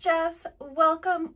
Jess. Welcome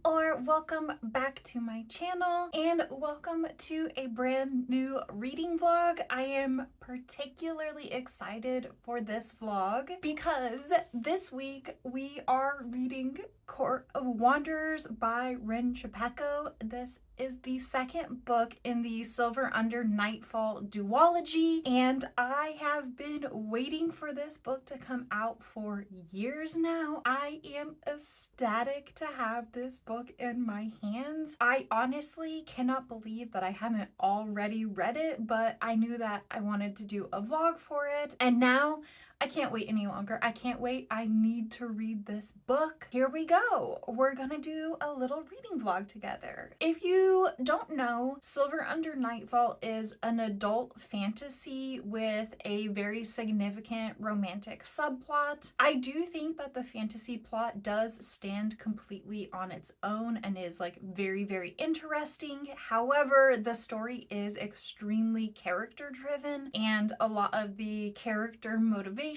back to my channel and welcome to a brand new reading vlog. I am particularly excited for this vlog because this week we are reading Court of Wanderers by Rin Chupeco. This is the second book in the Silver Under Nightfall duology, and I have been waiting for this book to come out for years now. I am ecstatic to have this book in my hands. I honestly cannot believe that I haven't already read it, but I knew that I wanted to do a vlog for it, and now I can't wait any longer. I can't wait. I need to read this book. Here we go. We're gonna do a little reading vlog together. If you don't know, Silver Under Nightfall is an adult fantasy with a very significant romantic subplot. I do think that the fantasy plot does stand completely on its own and is like very, very interesting. However, the story is extremely character driven and a lot of the character motivations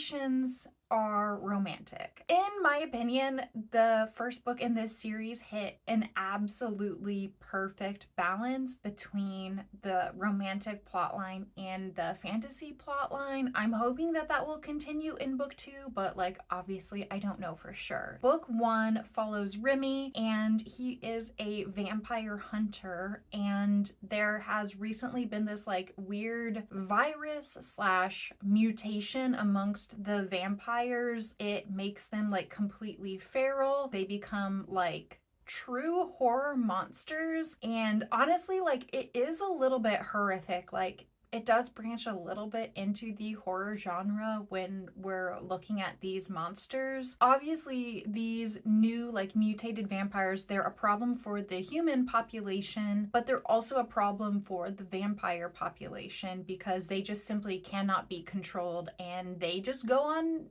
are romantic. In my opinion, the first book in this series hit an absolutely perfect balance between the romantic plotline and the fantasy plotline. I'm hoping that that will continue in book 2, but like obviously I don't know for sure. Book 1 follows Remy, and he is a vampire hunter, and there has recently been this like weird virus slash mutation amongst the vampires. It makes them like completely feral. They become like true horror monsters, and honestly like it is a little bit horrific. Like it does branch a little bit into the horror genre when we're looking at these monsters. Obviously, these new like mutated vampires, they're a problem for the human population, but they're also a problem for the vampire population because they just simply cannot be controlled and they just go on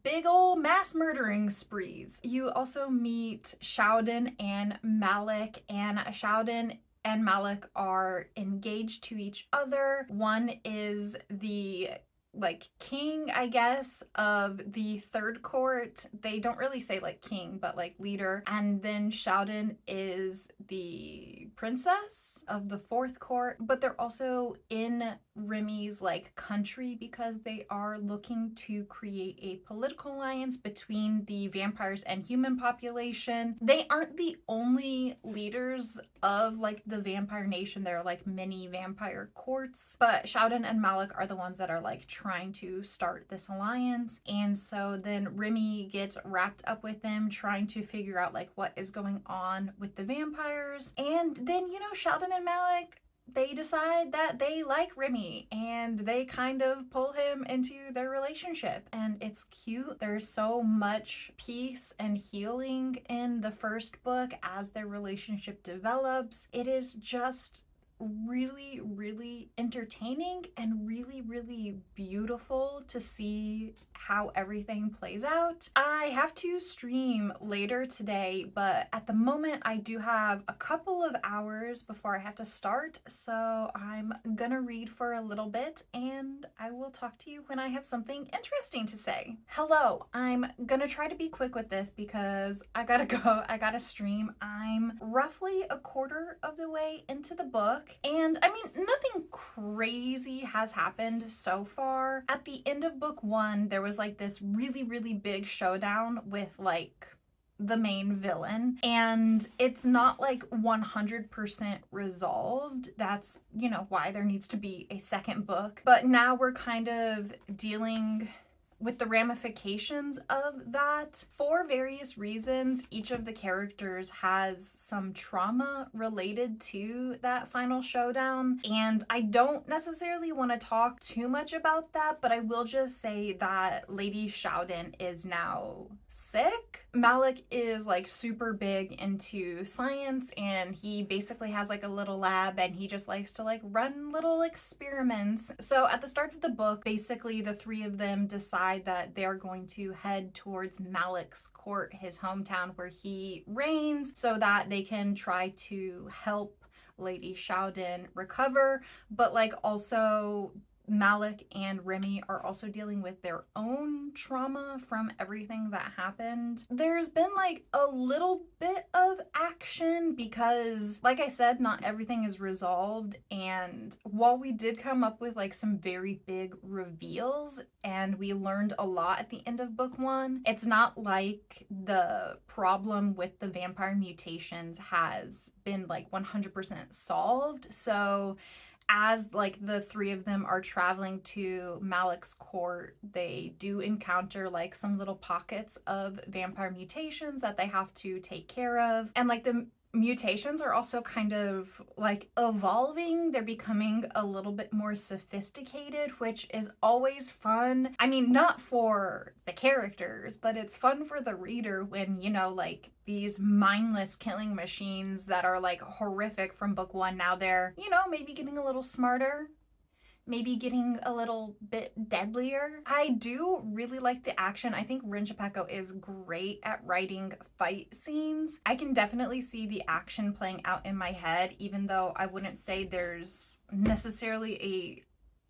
big old mass murdering sprees. You also meet Shaoden and Malik, and Shaoden and Malik are engaged to each other. One is the like king, I guess, of the third court. They don't really say like king, but like leader. And then Shaoden is the princess of the fourth court, but they're also in Remy's like country because they are looking to create a political alliance between the vampires and human population. They aren't the only leaders of like the vampire nation. There are like many vampire courts, but Shaoden and Malik are the ones that are like trying to start this alliance. And so then Remy gets wrapped up with them trying to figure out like what is going on with the vampires. And then, you know, Shaoden and Malik, they decide that they like Remy and they kind of pull him into their relationship, and it's cute. There's so much peace and healing in the first book as their relationship develops. It is just really, really entertaining and really, really beautiful to see how everything plays out. I have to stream later today, but at the moment I do have a couple of hours before I have to start, so I'm gonna read for a little bit and I will talk to you when I have something interesting to say. Hello, I'm gonna try to be quick with this because I gotta go, I gotta stream. I'm roughly a quarter of the way into the book, and I mean, nothing crazy has happened so far. At the end of book 1, there was like this really, really big showdown with like the main villain, and it's not like 100% resolved. That's, you know, why there needs to be a second book. But now we're kind of dealing with the ramifications of that. For various reasons, each of the characters has some trauma related to that final showdown, and I don't necessarily want to talk too much about that, but I will just say that Lady Shaoden is now sick. Malik is like super big into science, and he basically has like a little lab, and he just likes to like run little experiments. So at the start of the book, basically the three of them decide that they're going to head towards Malik's court, his hometown where he reigns, so that they can try to help Lady Shaoden recover, but like also Malik and Remy are also dealing with their own trauma from everything that happened. There's been like a little bit of action because, like I said, not everything is resolved. And while we did come up with like some very big reveals and we learned a lot at the end of book one, it's not like the problem with the vampire mutations has been like 100% solved. So as like the three of them are traveling to Malik's court, they do encounter like some little pockets of vampire mutations that they have to take care of. And like the mutations are also kind of like evolving. They're becoming a little bit more sophisticated, which is always fun. I mean, not for the characters, but it's fun for the reader when, you know, like these mindless killing machines that are like horrific from book one, now they're, you know, maybe getting a little smarter, maybe getting a little bit deadlier. I do really like the action. I think Rin Chupeco is great at writing fight scenes. I can definitely see the action playing out in my head, even though I wouldn't say there's necessarily a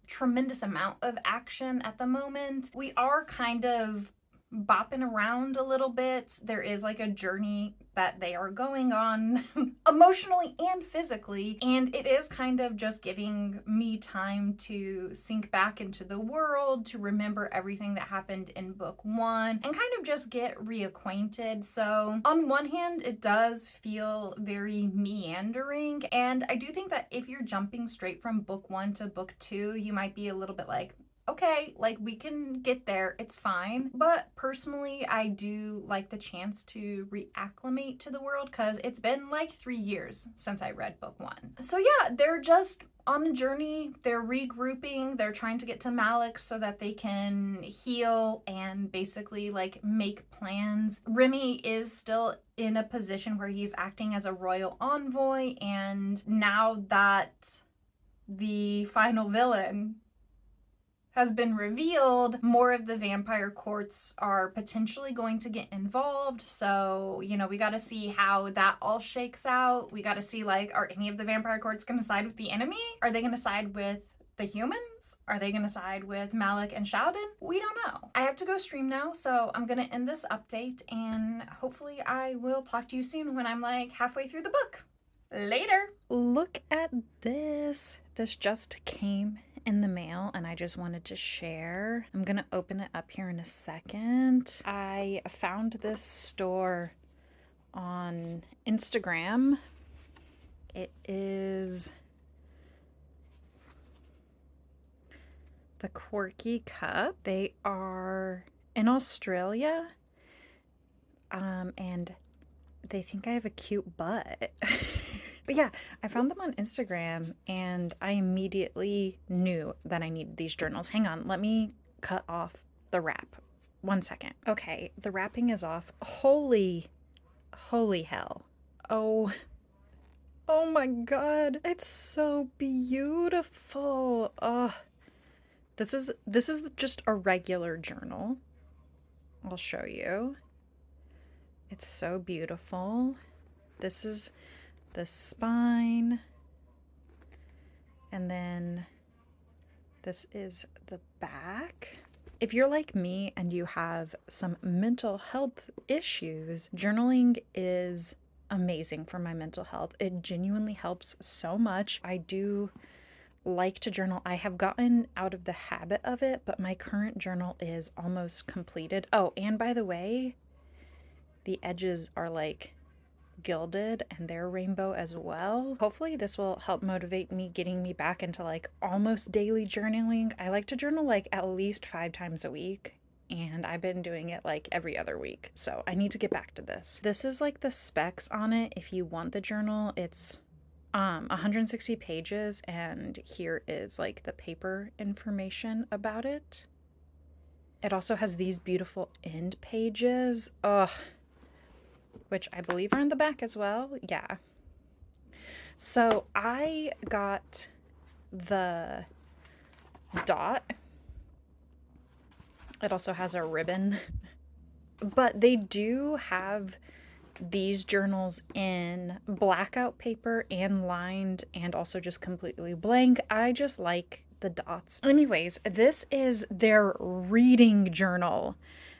tremendous amount of action at the moment. We are kind of bopping around a little bit. There is like a journey that they are going on emotionally and physically, and it is kind of just giving me time to sink back into the world, to remember everything that happened in book one and kind of just get reacquainted. So on one hand, it does feel very meandering, and I do think that if you're jumping straight from book one to book two, you might be a little bit like, okay, like we can get there, it's fine. But personally, I do like the chance to reacclimate to the world because it's been like 3 years since I read book one. So yeah, they're just on a journey, they're regrouping, they're trying to get to Malik so that they can heal and basically like make plans. Remy is still in a position where he's acting as a royal envoy, and now that the final villain has been revealed, more of the vampire courts are potentially going to get involved. So, you know, we got to see how that all shakes out. We got to see, like, are any of the vampire courts going to side with the enemy? Are they going to side with the humans? Are they going to side with Malik and Shaoden? We don't know. I have to go stream now, so I'm going to end this update, and hopefully I will talk to you soon when I'm like halfway through the book. Later. Look at this. This just came in the mail and I just wanted to share. I'm gonna open it up here in a second. I found this store on Instagram. It is the Quirky Cup. They are in Australia, and they think I have a cute butt. But yeah, I found them on Instagram and I immediately knew that I needed these journals. Hang on, let me cut off the wrap. 1 second. Okay, the wrapping is off. Holy hell. Oh my God. It's so beautiful. This is just a regular journal. I'll show you. It's so beautiful. This is the spine, and then this is the back. If you're like me and you have some mental health issues, journaling is amazing for my mental health. It genuinely helps so much. I do like to journal. I have gotten out of the habit of it, but my current journal is almost completed. Oh, and by the way, the edges are like gilded and they're rainbow as well. Hopefully this will help motivate me, getting me back into like almost daily journaling. I like to journal like at least 5 times a week, and I've been doing it like every other week, so I need to get back to this. This is like the specs on it if you want the journal. It's 160 pages, and here is like the paper information about it. It also has these beautiful end pages. Which I believe are in the back as well. Yeah. So I got the dot. It also has a ribbon. But they do have these journals in blackout paper and lined and also just completely blank. I just like the dots. Anyways, this is their reading journal.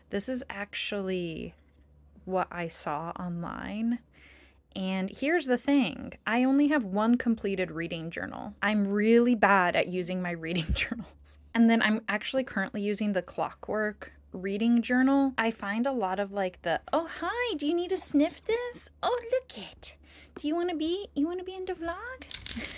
This is actually what I saw online. And here's the thing, I only have one completed reading journal. I'm really bad at using my reading journals. And then I'm actually currently using the Clockwork reading journal. I find a lot of like the, oh hi, do you need to sniff this? Oh look it. Do you want to be in the vlog?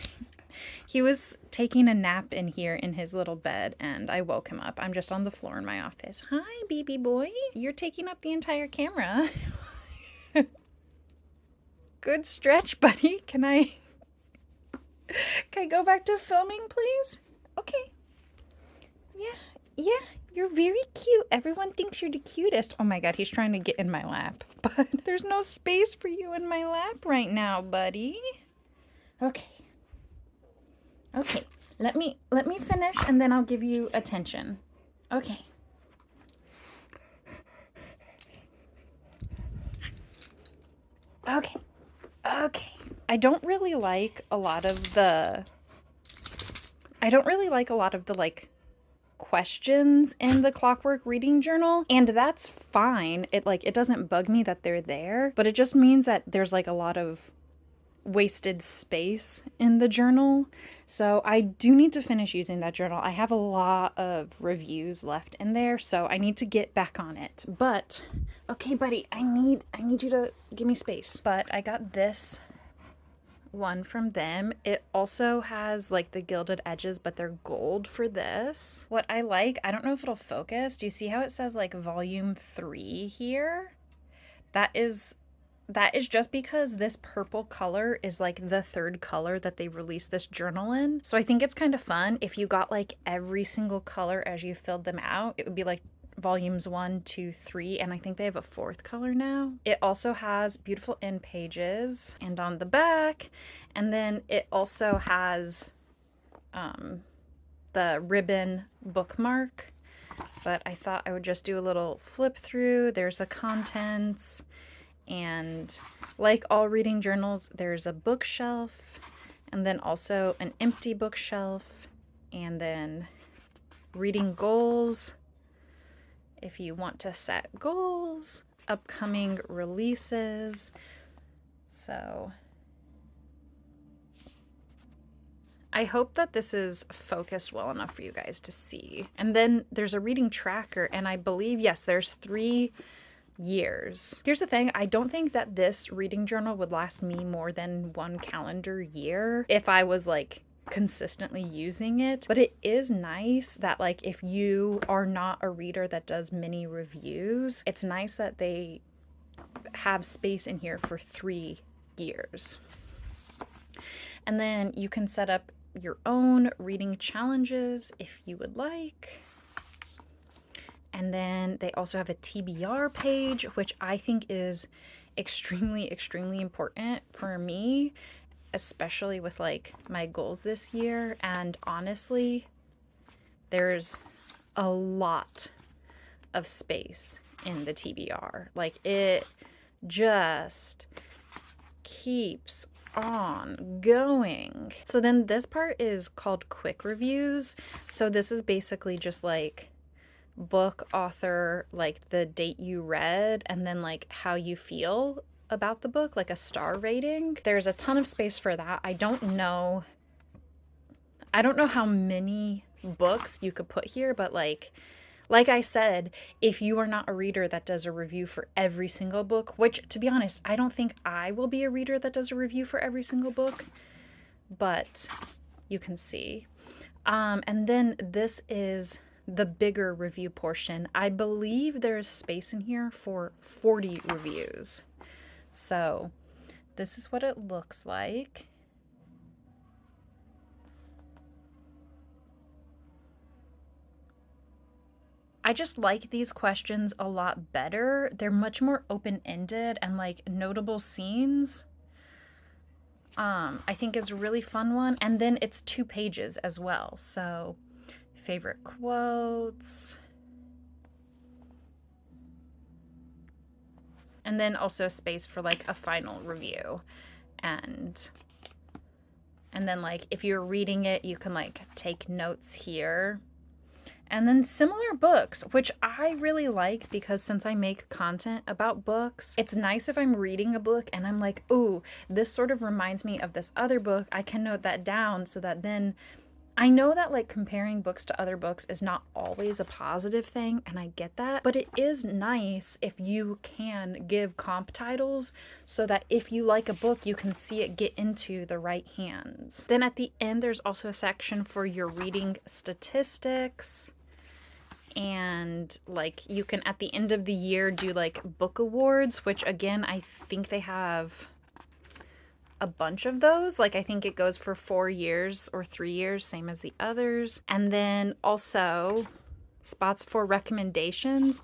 He was taking a nap in here in his little bed and I woke him up. I'm just on the floor in my office. Hi, baby boy. You're taking up the entire camera. Good stretch, buddy. Can I go back to filming, please? Okay. Yeah, you're very cute. Everyone thinks you're the cutest. Oh my god, he's trying to get in my lap. But there's no space for you in my lap right now, buddy. Okay. Let me finish and then I'll give you attention. Okay. I don't really like a lot of the like questions in the Clockwork reading journal, and that's fine. It doesn't bug me that they're there, but it just means that there's like a lot of wasted space in the journal. So I do need to finish using that journal. I have a lot of reviews left in there, so I need to get back on it. But okay, buddy, I need you to give me space. But I got this one from them. It also has like the gilded edges, but they're gold for this. What I like, I don't know if it'll focus. Do you see how it says like volume 3 here? That is just because this purple color is like the third color that they released this journal in. So I think it's kind of fun if you got like every single color as you filled them out. It would be like volumes 1, 2, 3, and I think they have a 4th color now. It also has beautiful end pages and on the back, and then it also has the ribbon bookmark. But I thought I would just do a little flip through. There's the contents. And like all reading journals, there's a bookshelf and then also an empty bookshelf, and then reading goals if you want to set goals, upcoming releases. So I hope that this is focused well enough for you guys to see. And then there's a reading tracker, and I believe, yes, there's 3 years. Here's the thing, I don't think that this reading journal would last me more than 1 calendar year if I was like consistently using it. But it is nice that like if you are not a reader that does many reviews, it's nice that they have space in here for 3 years. And then you can set up your own reading challenges if you would like. And then they also have a TBR page, which I think is extremely, extremely important for me, especially with like my goals this year. And honestly, there's a lot of space in the TBR. Like it just keeps on going. So then this part is called quick reviews. So this is basically just like book, author, like the date you read, and then like how you feel about the book, like a star rating. There's a ton of space for that. I don't know how many books you could put here, but like I said, if you are not a reader that does a review for every single book, which to be honest, I don't think I will be a reader that does a review for every single book, but you can see. And then this is the bigger review portion. I believe there's space in here for 40 reviews. So this is what it looks like. I just like these questions a lot better. They're much more open-ended, and like notable scenes I think is a really fun one. And then it's 2 pages as well. So favorite quotes, and then also space for like a final review. And And then like if you're reading it, you can like take notes here. And then similar books, which I really like because since I make content about books, it's nice if I'm reading a book and I'm like, ooh, this sort of reminds me of this other book. I can note that down so that then I know that like comparing books to other books is not always a positive thing, and I get that, but it is nice if you can give comp titles so that if you like a book, you can see it get into the right hands. Then at the end, there's also a section for your reading statistics. And like you can at the end of the year do like book awards, which again, I think they have a bunch of those. Like I think it goes for 4 years or 3 years, same as the others. And then also spots for recommendations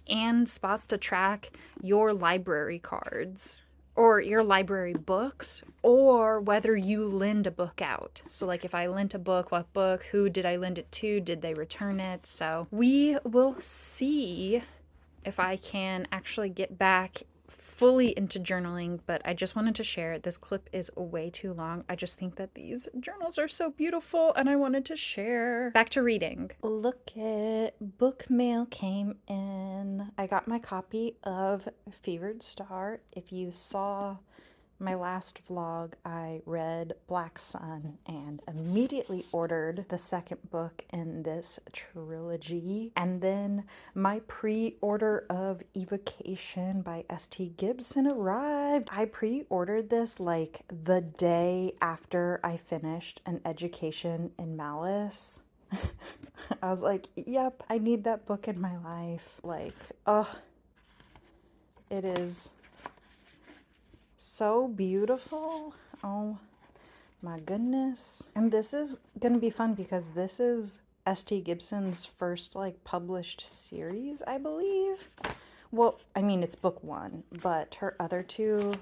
and spots to track your library cards or your library books, or whether you lend a book out. So like if I lent a book, what book, who did I lend it to, did they return it? So we will see if I can actually get back fully into journaling, but I just wanted to share it. This clip is way too long. I just think that these journals are so beautiful and I wanted to share. Back to reading. Look at book mail came in. I got my copy of Fevered Star. If you saw my last vlog, I read Black Sun and immediately ordered the second book in this trilogy. And then my pre-order of Evocation by S.T. Gibson arrived. I pre-ordered this like the day after I finished An Education in Malice. I was like, yep, I need that book in my life. Like, oh, it is so beautiful. Oh my goodness. And this is gonna be fun because this is S.T. Gibson's first like published series, I believe. Well, I mean, it's book 1, but her other 2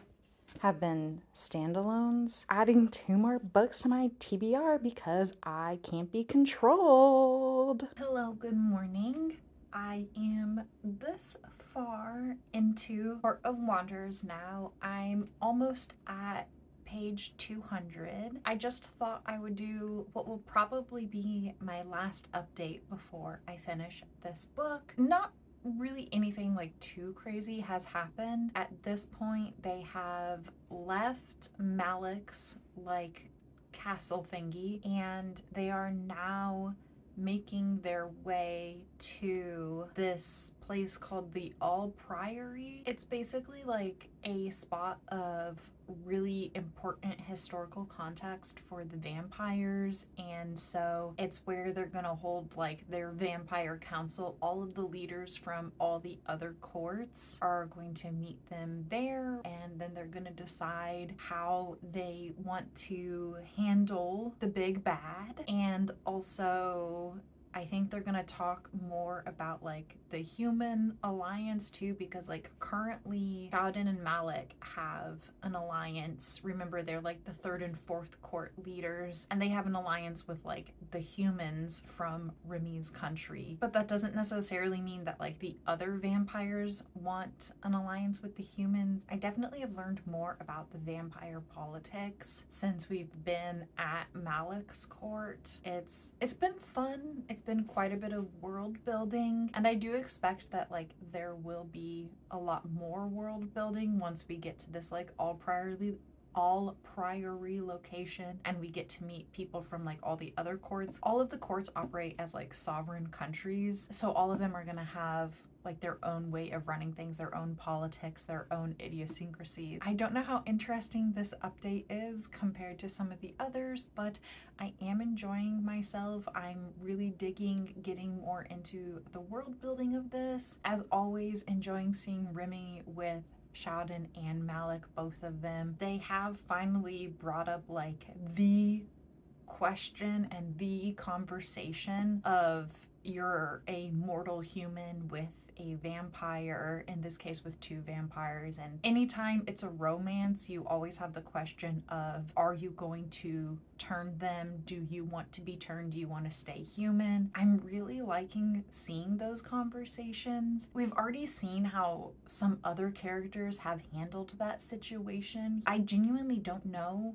have been standalones. Adding 2 more books to my TBR because I can't be controlled. Hello, good morning. I am this far into Court of Wanderers now. I'm almost at page 200. I just thought I would do what will probably be my last update before I finish this book. Not really anything like too crazy has happened. At this point, they have left Malik's like castle thingy and they are now making their way to this place called the All Priory. It's basically like a spot of really important historical context for the vampires, and so it's where they're gonna hold like their vampire council. All of the leaders from all the other courts are going to meet them there, and then they're gonna decide how they want to handle the big bad. And also I think they're gonna talk more about like the human alliance too, because like currently Shaoden and Malik have an alliance. Remember, they're like the 3rd and 4th court leaders, and they have an alliance with like the humans from Remy's country. But that doesn't necessarily mean that like the other vampires want an alliance with the humans. I definitely have learned more about the vampire politics since we've been at Malik's court. It's been fun. It's been quite a bit of world building, and I do expect that like there will be a lot more world building once we get to this like all priory location and we get to meet people from like all the other courts. All of the courts operate as like sovereign countries, so all of them are gonna have like their own way of running things, their own politics, their own idiosyncrasies. I don't know how interesting this update is compared to some of the others, but I am enjoying myself. I'm really digging getting more into the world building of this. As always, enjoying seeing Remy with Shaoden and Malik, both of them. They have finally brought up like the question and the conversation of you're a mortal human with a vampire, in this case with 2 vampires, and anytime it's a romance you always have the question of, are you going to turn them? Do you want to be turned? Do you want to stay human? I'm really liking seeing those conversations. We've already seen how some other characters have handled that situation. I genuinely don't know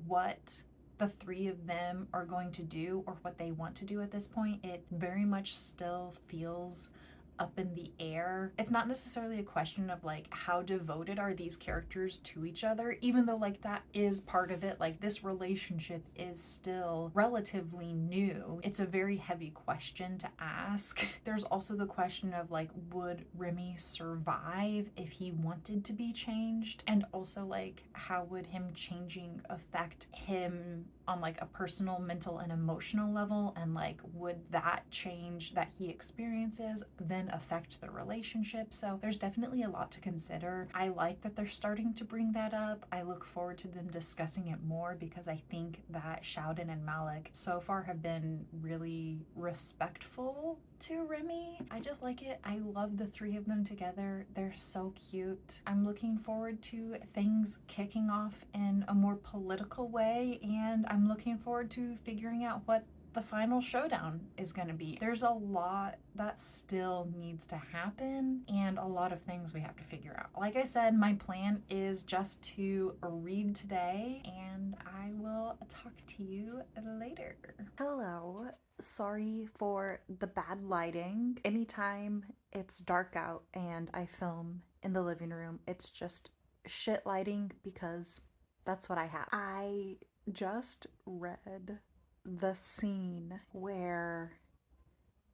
what the three of them are going to do or what they want to do at this point, it very much still feels up in the air. It's not necessarily a question of like how devoted are these characters to each other, even though like that is part of it. Like this relationship is still relatively new. It's a very heavy question to ask. There's also the question of like, would Remy survive if he wanted to be changed? And also like, how would him changing affect him on like a personal, mental, and emotional level? And like, would that change that he experiences then affect the relationship? So there's definitely a lot to consider. I like that they're starting to bring that up. I look forward to them discussing it more because I think that Hsiao-din and Malik so far have been really respectful to Remy. I just like it. I love the three of them together. They're so cute. I'm looking forward to things kicking off in a more political way, and I'm looking forward to figuring out what the final showdown is going to be. There's a lot that still needs to happen and a lot of things we have to figure out. Like I said, my plan is just to read today, and I will talk to you later. Hello. Sorry for the bad lighting. Anytime it's dark out and I film in the living room, it's just shit lighting because that's what I have. I just read the scene where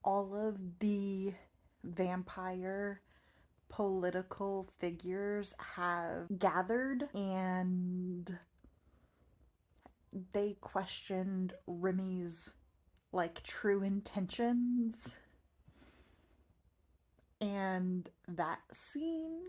all of the vampire political figures have gathered and they questioned Remy's like true intentions, and that scene,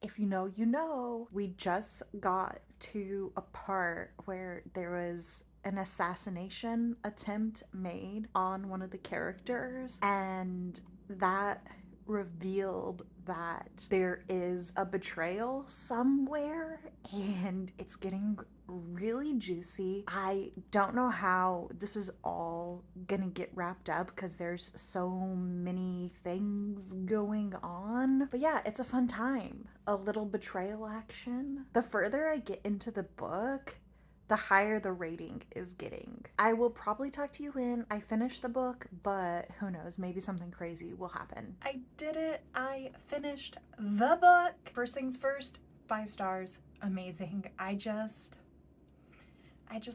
if you know, you know. We just got to a part where there was an assassination attempt made on one of the characters, and that revealed that there is a betrayal somewhere, and it's getting really juicy. I don't know how this is all gonna get wrapped up because there's so many things going on. But yeah, it's a fun time. A little betrayal action. The further I get into the book, the higher the rating is getting. I will probably talk to you when I finish the book, but who knows, maybe something crazy will happen. I did it. I finished the book. First things first, 5 stars. Amazing. I just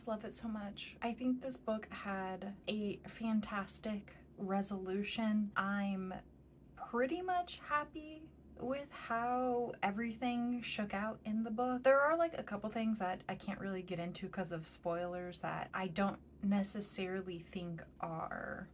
love it so much. I think this book had a fantastic resolution. I'm pretty much happy with how everything shook out in the book. There are like a couple things that I can't really get into because of spoilers that I don't necessarily think are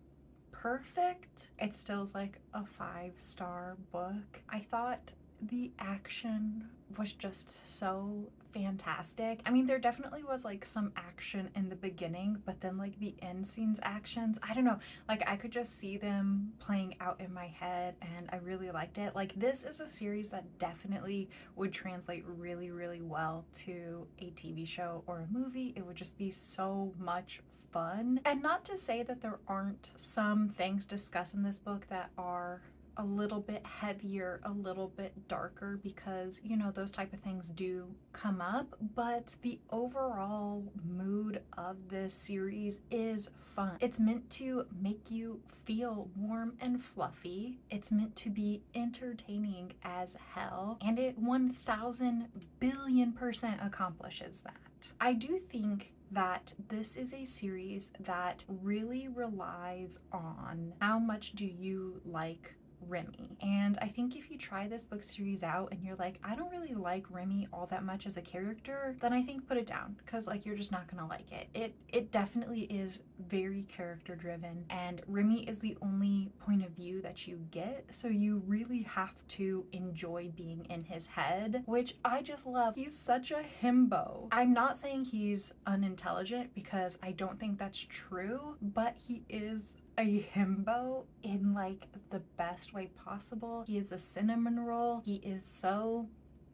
perfect. It still is like a 5-star book. I thought the action was just so fantastic. I mean, there definitely was like some action in the beginning, but then like the end scenes actions, I don't know, like I could just see them playing out in my head, and I really liked it. Like this is a series that definitely would translate really, really well to a TV show or a movie. It would just be so much fun. And not to say that there aren't some things discussed in this book that are a little bit heavier, a little bit darker, because you know those type of things do come up, but the overall mood of this series is fun. It's meant to make you feel warm and fluffy. It's meant to be entertaining as hell, and it 1000 billion% accomplishes that. I do think that this is a series that really relies on how much do you like Remy. And I think if you try this book series out and you're like, I don't really like Remy all that much as a character, then I think put it down, because like you're just not gonna like it. It definitely is very character driven, and Remy is the only point of view that you get, so you really have to enjoy being in his head, which I just love. He's such a himbo. I'm not saying he's unintelligent because I don't think that's true, but he is a himbo in like the best way possible. He is a cinnamon roll. He is so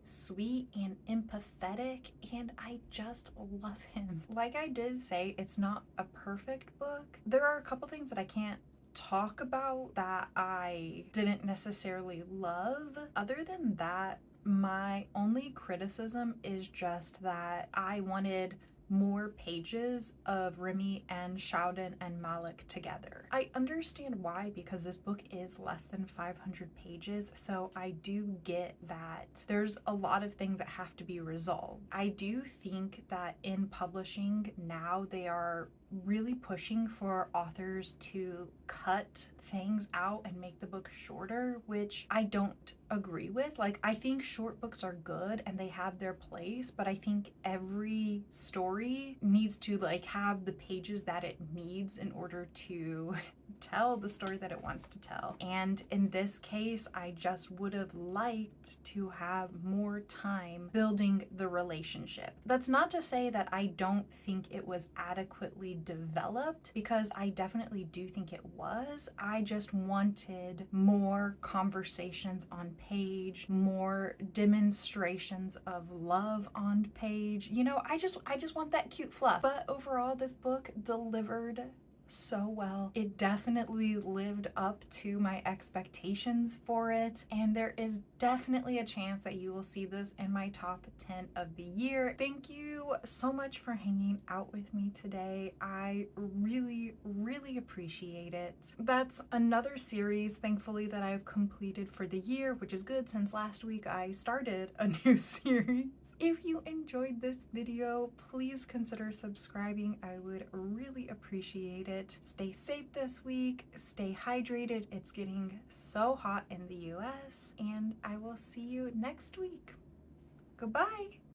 sweet and empathetic, and I just love him. Like I did say, it's not a perfect book. There are a couple things that I can't talk about that I didn't necessarily love. Other than that, my only criticism is just that I wanted more pages of Remy and Xiaodan and Malik together. I understand why, because this book is less than 500 pages, so I do get that there's a lot of things that have to be resolved. I do think that in publishing now, they are really pushing for authors to cut things out and make the book shorter, which I don't agree with. Like, I think short books are good and they have their place, but I think every story needs to like have the pages that it needs in order to tell the story that it wants to tell. And in this case, I just would have liked to have more time building the relationship. That's not to say that I don't think it was adequately developed, because I definitely do think it was. I just wanted more conversations on page, more demonstrations of love on page. You know, I just want that cute fluff. But overall, this book delivered so well. It definitely lived up to my expectations for it, and there is definitely a chance that you will see this in my top 10 of the year. Thank you so much for hanging out with me today. I really appreciate it. That's another series, thankfully, that I've completed for the year, which is good since last week I started a new series. If you enjoyed this video, please consider subscribing. I would really appreciate it. Stay safe this week, stay hydrated. It's getting so hot in the US, and I will see you next week. Goodbye.